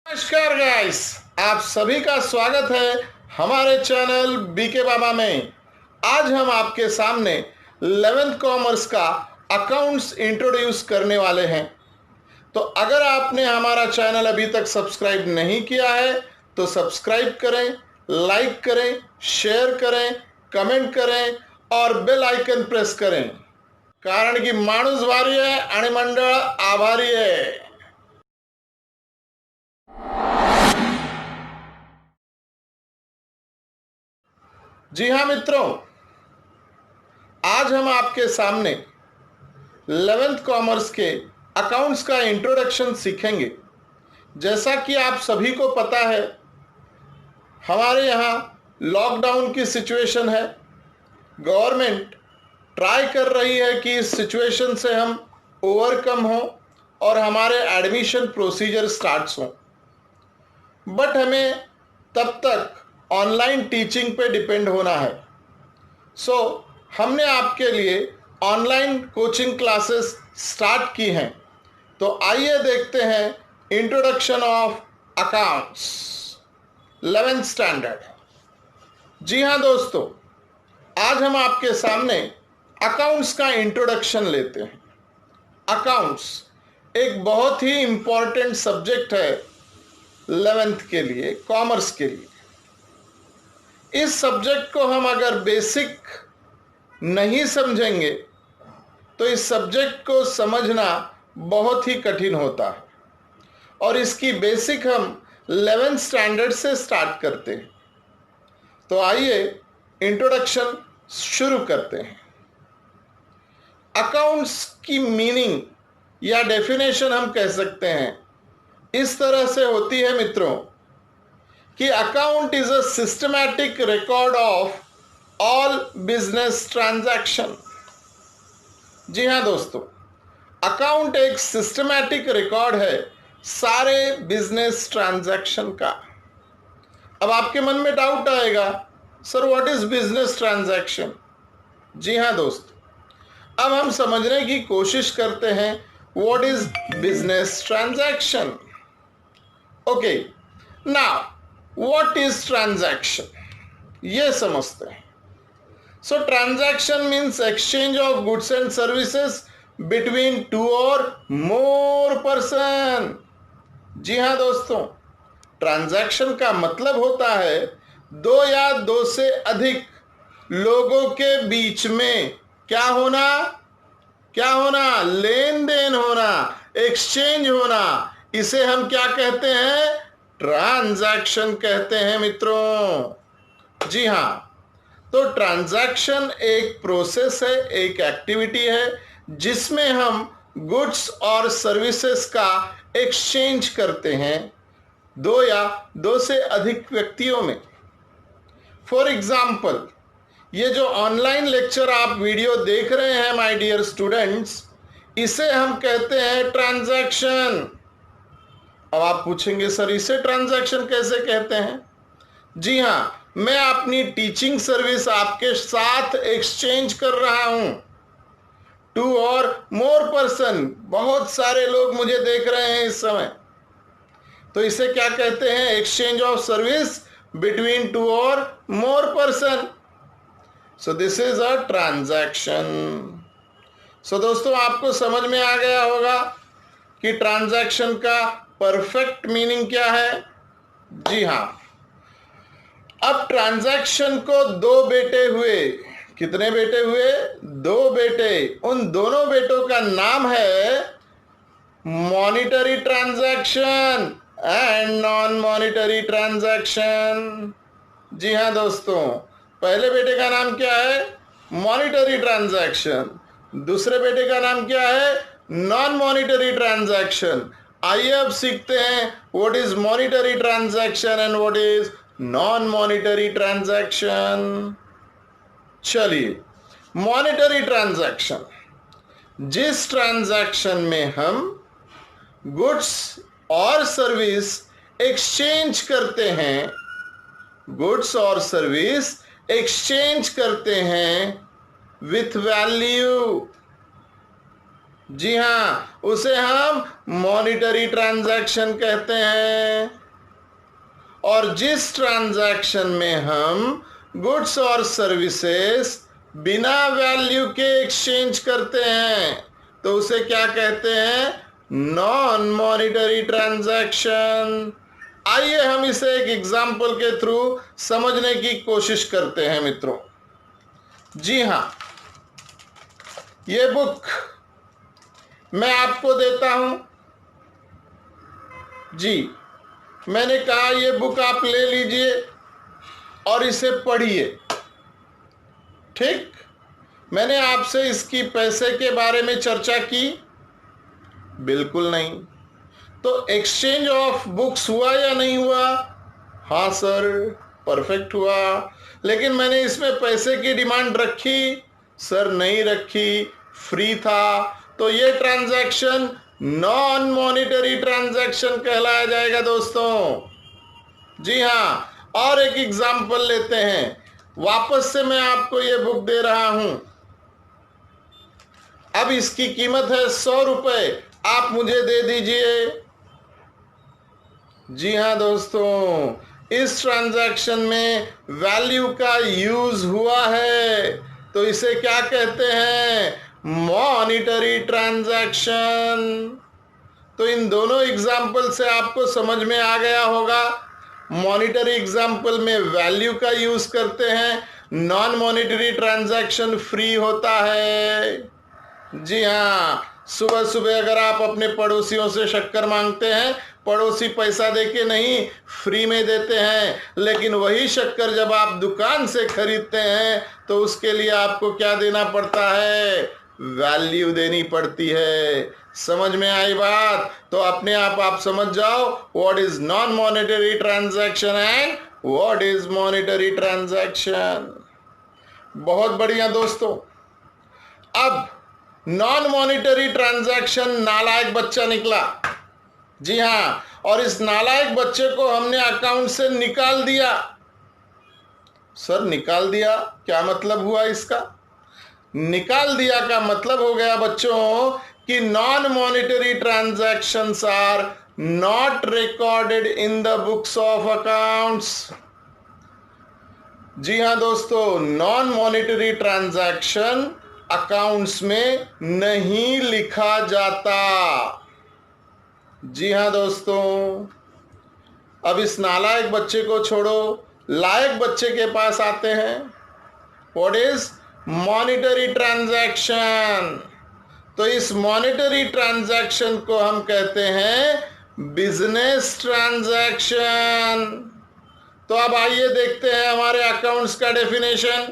नमस्कार गाइस, आप सभी का स्वागत है हमारे चैनल बीके बाबा में। आज हम आपके सामने 11th कॉमर्स का अकाउंट्स इंट्रोड्यूस करने वाले हैं। तो अगर आपने हमारा चैनल अभी तक सब्सक्राइब नहीं किया है तो सब्सक्राइब करें, लाइक करें, शेयर करें, कमेंट करें और बेल आइकन प्रेस करें, कारण की माणूस भारी है आणि मंडळ आभारी है। जी हाँ मित्रों, आज हम आपके सामने 11th कॉमर्स के अकाउंट्स का इंट्रोडक्शन सीखेंगे। जैसा कि आप सभी को पता है, हमारे यहाँ लॉकडाउन की सिचुएशन है। गवर्नमेंट ट्राई कर रही है कि इस सिचुएशन से हम ओवरकम हों और हमारे एडमिशन प्रोसीजर स्टार्ट्स हों, बट हमें तब तक ऑनलाइन टीचिंग पे डिपेंड होना है। सो हमने आपके लिए ऑनलाइन कोचिंग क्लासेस स्टार्ट की हैं। तो आइए देखते हैं introduction of accounts 11th standard. जी हाँ दोस्तों, आज हम आपके सामने अकाउंट्स का इंट्रोडक्शन लेते हैं। अकाउंट्स एक बहुत ही इंपॉर्टेंट सब्जेक्ट है 11th के लिए, कॉमर्स के लिए। इस सब्जेक्ट को हम अगर बेसिक नहीं समझेंगे तो इस सब्जेक्ट को समझना बहुत ही कठिन होता है, और इसकी बेसिक हम 11th स्टैंडर्ड से स्टार्ट करते हैं। तो आइए इंट्रोडक्शन शुरू करते हैं। अकाउंट्स की मीनिंग या डेफिनेशन हम कह सकते हैं इस तरह से होती है मित्रों कि account is a systematic record of all business transaction. जी हाँ दोस्तों, अकाउंट एक सिस्टमैटिक रिकॉर्ड है सारे बिजनेस ट्रांजैक्शन का। अब आपके मन में डाउट आएगा, sir what is business transaction? जी हाँ दोस्तों, अब हम समझने की कोशिश करते हैं what is business transaction. Okay, now what is transaction, ये समझते हैं। So transaction means exchange of goods and services between two or more person। जी हाँ दोस्तों, ट्रांजैक्शन का मतलब होता है दो या दो से अधिक लोगों के बीच में क्या होना, लेन देन होना, एक्सचेंज होना। इसे हम क्या कहते हैं? ट्रांजैक्शन कहते हैं मित्रों। जी हाँ, तो ट्रांजैक्शन एक प्रोसेस है, एक एक्टिविटी है जिसमें हम गुड्स और सर्विसेज का एक्सचेंज करते हैं दो या दो से अधिक व्यक्तियों में। फॉर एग्जाम्पल, ये जो ऑनलाइन लेक्चर आप वीडियो देख रहे हैं माय डियर स्टूडेंट्स, इसे हम कहते हैं ट्रांजैक्शन। अब आप पूछेंगे सर इसे ट्रांजैक्शन कैसे कहते हैं? जी हाँ, मैं अपनी टीचिंग सर्विस आपके साथ एक्सचेंज कर रहा हूं टू और मोर पर्सन। बहुत सारे लोग मुझे देख रहे हैं इस समय, तो इसे क्या कहते हैं? Exchange of service between two और more person. So this is a transaction. So दोस्तों, आपको समझ में आ गया होगा कि ट्रांजैक्शन का परफेक्ट मीनिंग क्या है। जी हाँ, अब ट्रांजैक्शन को दो बेटे हुए। कितने बेटे हुए? दो बेटे। उन दोनों बेटों का नाम है monetary transaction and non monetary transaction. जी हाँ दोस्तों, पहले बेटे का नाम क्या है? Monetary transaction. दूसरे बेटे का नाम क्या है? Non monetary transaction. आइए अब सीखते हैं what is monetary transaction and what is non monetary transaction. चलिए, मॉनिटरी ट्रांजैक्शन, जिस ट्रांजैक्शन में हम गुड्स और सर्विस एक्सचेंज करते हैं, गुड्स और सर्विस एक्सचेंज करते हैं विथ वैल्यू। जी हाँ, उसे हम मॉनिटरी ट्रांजैक्शन कहते हैं। और जिस ट्रांजैक्शन में हम गुड्स और सर्विसेज बिना वैल्यू के एक्सचेंज करते हैं तो उसे क्या कहते हैं? Non monetary transaction. आइए हम इसे एक एग्जाम्पल के थ्रू समझने की कोशिश करते हैं मित्रों। जी हाँ, ये बुक मैं आपको देता हूं। जी, मैंने कहा ये बुक आप ले लीजिए और इसे पढ़िए। ठीक, मैंने आपसे इसकी पैसे के बारे में चर्चा की? बिल्कुल नहीं। तो एक्सचेंज ऑफ बुक्स हुआ या नहीं हुआ? हाँ सर, परफेक्ट हुआ। लेकिन मैंने इसमें पैसे की डिमांड रखी? सर नहीं रखी, फ्री था। तो ये ट्रांजैक्शन नॉन मॉनिटरी ट्रांजैक्शन कहलाया जाएगा दोस्तों। जी हाँ, और एक एग्जाम्पल लेते हैं। वापस से मैं आपको ये बुक दे रहा हूं। अब इसकी कीमत है 100 रुपए, आप मुझे दे दीजिए। जी हाँ दोस्तों, इस ट्रांजैक्शन में वैल्यू का यूज हुआ है तो इसे क्या कहते हैं? Monetary transaction. तो इन दोनों एग्जाम्पल से आपको समझ में आ गया होगा। मॉनिटरी एग्जाम्पल में वैल्यू का यूज करते हैं, नॉन मॉनिटरी ट्रांजैक्शन फ्री होता है। जी हाँ, सुबह सुबह अगर आप अपने पड़ोसियों से शक्कर मांगते हैं, पड़ोसी पैसा देके नहीं फ्री में देते हैं, लेकिन वही शक्कर जब आप दुकान से खरीदते हैं तो उसके लिए आपको क्या देना पड़ता है? वैल्यू देनी पड़ती है। समझ में आई बात? तो अपने आप समझ जाओ what is non monetary transaction and what is monetary transaction. बहुत बढ़िया दोस्तों। अब नॉन मॉनिटरी ट्रांजैक्शन नालायक बच्चा निकला। जी हाँ, और इस नालायक बच्चे को हमने अकाउंट से निकाल दिया। सर निकाल दिया, क्या मतलब हुआ इसका? निकाल दिया का मतलब हो गया बच्चों कि non monetary transactions are not recorded in the books of accounts. जी हाँ दोस्तों, नॉन मॉनिटरी ट्रांजैक्शन अकाउंट्स में नहीं लिखा जाता। जी हाँ दोस्तों, अब इस नालायक बच्चे को छोड़ो, लायक बच्चे के पास आते हैं। What is monetary transaction? तो इस मॉनिटरी ट्रांजैक्शन को हम कहते हैं बिजनेस ट्रांजैक्शन। तो अब आइए देखते हैं हमारे अकाउंट्स का डेफिनेशन।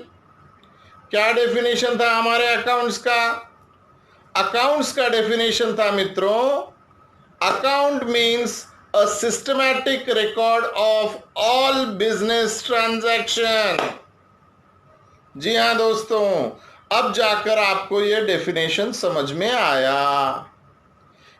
क्या डेफिनेशन था हमारे अकाउंट्स का? अकाउंट्स का डेफिनेशन था मित्रों, account means a systematic record of all business transaction. जी हाँ दोस्तों, अब जाकर आपको यह डेफिनेशन समझ में आया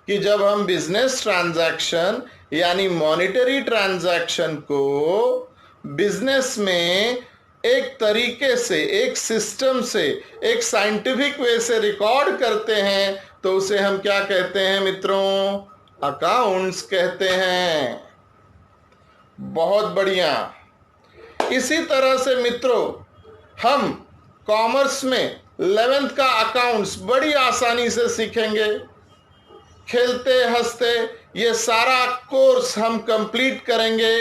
कि जब हम बिजनेस ट्रांजैक्शन यानी मॉनिटरी ट्रांजैक्शन को बिजनेस में एक तरीके से, एक सिस्टम से, एक साइंटिफिक वे से रिकॉर्ड करते हैं तो उसे हम क्या कहते हैं मित्रों? अकाउंट्स कहते हैं। बहुत बढ़िया। इसी तरह से मित्रों हम कॉमर्स में 11th का अकाउंट्स बड़ी आसानी से सीखेंगे। खेलते हंसते ये सारा कोर्स हम कंप्लीट करेंगे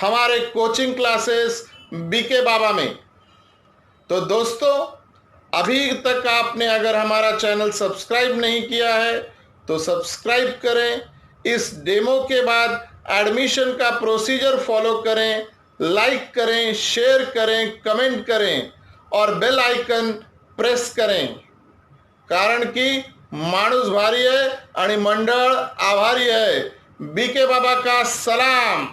हमारे कोचिंग क्लासेस बीके बाबा में। तो दोस्तों, अभी तक आपने अगर हमारा चैनल सब्सक्राइब नहीं किया है तो सब्सक्राइब करें। इस डेमो के बाद एडमिशन का प्रोसीजर फॉलो करें, लाइक करें, शेयर करें, कमेंट करें और बेल आइकन प्रेस करें। कारण की माणूस भारी है आणि मंडळ आभारी है। बीके बाबा का सलाम।